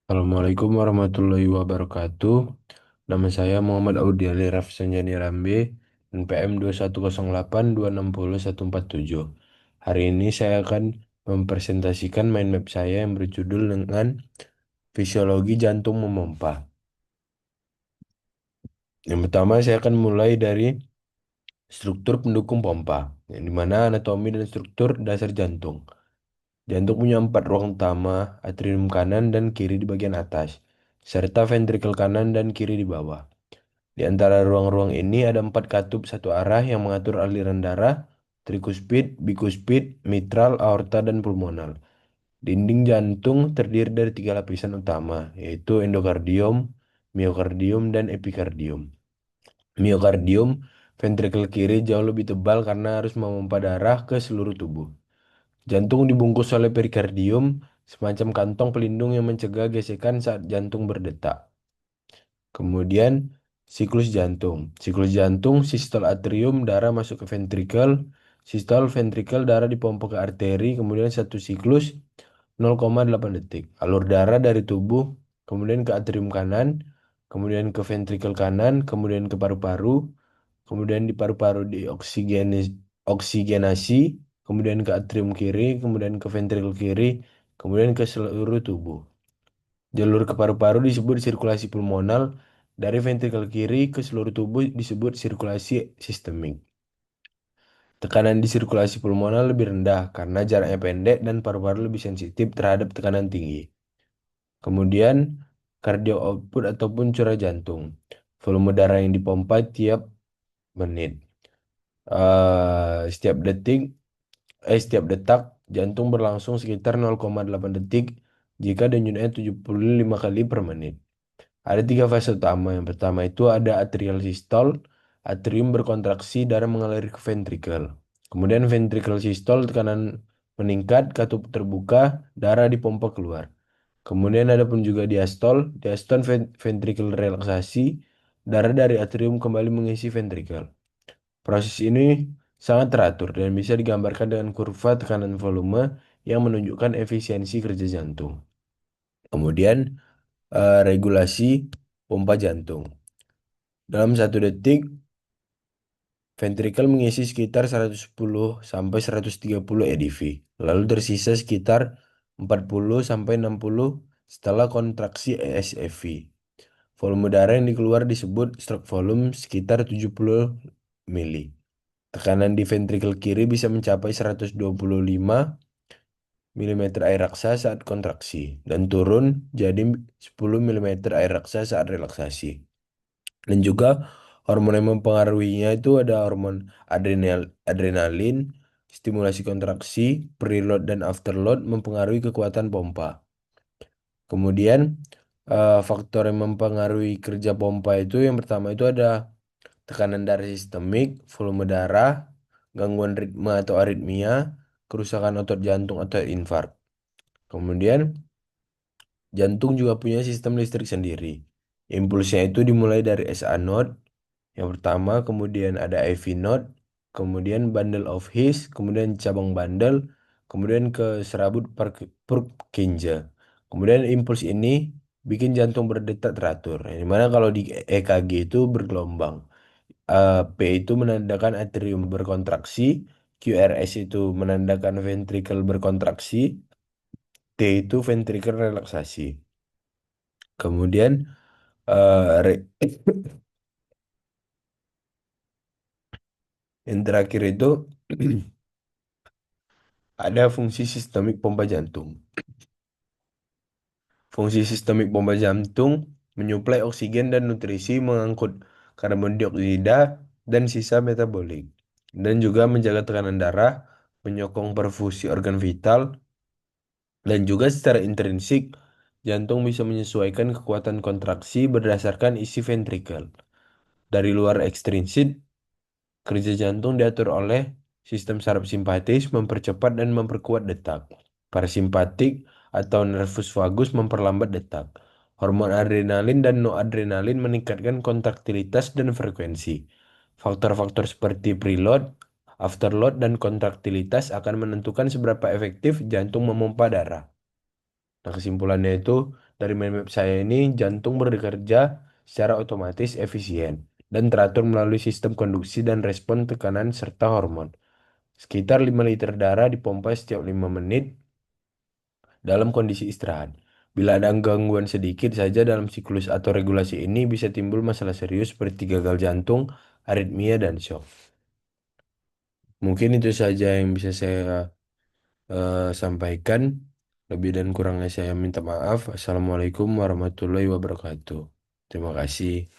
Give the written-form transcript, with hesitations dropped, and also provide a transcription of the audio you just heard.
Assalamualaikum warahmatullahi wabarakatuh. Nama saya Muhammad Audi Ali Rafsanjani Rambe, NPM 21082600147. Hari ini saya akan mempresentasikan mind map saya yang berjudul dengan fisiologi jantung memompa. Yang pertama saya akan mulai dari struktur pendukung pompa, yang dimana anatomi dan struktur dasar jantung. Jantung punya empat ruang utama, atrium kanan dan kiri di bagian atas, serta ventrikel kanan dan kiri di bawah. Di antara ruang-ruang ini ada empat katup satu arah yang mengatur aliran darah, trikuspid, bikuspid, mitral, aorta, dan pulmonal. Dinding jantung terdiri dari tiga lapisan utama, yaitu endokardium, miokardium, dan epikardium. Miokardium, ventrikel kiri jauh lebih tebal karena harus memompa darah ke seluruh tubuh. Jantung dibungkus oleh perikardium, semacam kantong pelindung yang mencegah gesekan saat jantung berdetak. Kemudian siklus jantung. Siklus jantung, sistol atrium, darah masuk ke ventrikel. Sistol ventrikel, darah dipompa ke arteri. Kemudian satu siklus 0,8 detik. Alur darah dari tubuh, kemudian ke atrium kanan, kemudian ke ventrikel kanan, kemudian ke paru-paru, kemudian di paru-paru oksigenasi, kemudian ke atrium kiri, kemudian ke ventrikel kiri, kemudian ke seluruh tubuh. Jalur ke paru-paru disebut sirkulasi pulmonal, dari ventrikel kiri ke seluruh tubuh disebut sirkulasi sistemik. Tekanan di sirkulasi pulmonal lebih rendah karena jaraknya pendek dan paru-paru lebih sensitif terhadap tekanan tinggi. Kemudian, cardio output ataupun curah jantung. Volume darah yang dipompa tiap menit. Setiap detak jantung berlangsung sekitar 0,8 detik jika denyutnya 75 kali per menit. Ada tiga fase utama. Yang pertama itu ada atrial systole, atrium berkontraksi, darah mengalir ke ventrikel. Kemudian ventricle systole, tekanan meningkat, katup terbuka, darah dipompa keluar. Kemudian ada pun juga diastole, diastole ventricle relaksasi, darah dari atrium kembali mengisi ventrikel. Proses ini sangat teratur dan bisa digambarkan dengan kurva tekanan volume yang menunjukkan efisiensi kerja jantung. Kemudian regulasi pompa jantung. Dalam satu detik, ventrikel mengisi sekitar 110 sampai 130 EDV. Lalu tersisa sekitar 40 sampai 60 setelah kontraksi ESFV. Volume darah yang dikeluar disebut stroke volume sekitar 70 mili. Tekanan di ventrikel kiri bisa mencapai 125 mm air raksa saat kontraksi dan turun jadi 10 mm air raksa saat relaksasi. Dan juga hormon yang mempengaruhinya itu ada hormon adrenalin, stimulasi kontraksi, preload dan afterload mempengaruhi kekuatan pompa. Kemudian faktor yang mempengaruhi kerja pompa itu yang pertama itu ada tekanan darah sistemik, volume darah, gangguan ritme atau aritmia, kerusakan otot jantung atau infark. Kemudian jantung juga punya sistem listrik sendiri. Impulsnya itu dimulai dari SA node yang pertama, kemudian ada IV node, kemudian bundle of His, kemudian cabang bandel, kemudian ke serabut Purkinje. Kemudian impuls ini bikin jantung berdetak teratur. Yang dimana kalau di EKG itu bergelombang. P itu menandakan atrium berkontraksi, QRS itu menandakan ventrikel berkontraksi, T itu ventrikel relaksasi. Kemudian yang terakhir itu ada fungsi sistemik pompa jantung. Fungsi sistemik pompa jantung menyuplai oksigen dan nutrisi, mengangkut karbon dioksida dan sisa metabolik, dan juga menjaga tekanan darah, menyokong perfusi organ vital, dan juga secara intrinsik jantung bisa menyesuaikan kekuatan kontraksi berdasarkan isi ventrikel. Dari luar ekstrinsik, kerja jantung diatur oleh sistem saraf simpatis mempercepat dan memperkuat detak. Parasimpatik atau nervus vagus memperlambat detak. Hormon adrenalin dan noadrenalin meningkatkan kontraktilitas dan frekuensi. Faktor-faktor seperti preload, afterload, dan kontraktilitas akan menentukan seberapa efektif jantung memompa darah. Nah, kesimpulannya itu dari mind map saya ini, jantung bekerja secara otomatis efisien dan teratur melalui sistem konduksi dan respon tekanan serta hormon. Sekitar 5 liter darah dipompa setiap 5 menit dalam kondisi istirahat. Bila ada gangguan sedikit saja dalam siklus atau regulasi ini, bisa timbul masalah serius seperti gagal jantung, aritmia, dan shock. Mungkin itu saja yang bisa saya sampaikan. Lebih dan kurangnya saya minta maaf. Assalamualaikum warahmatullahi wabarakatuh. Terima kasih.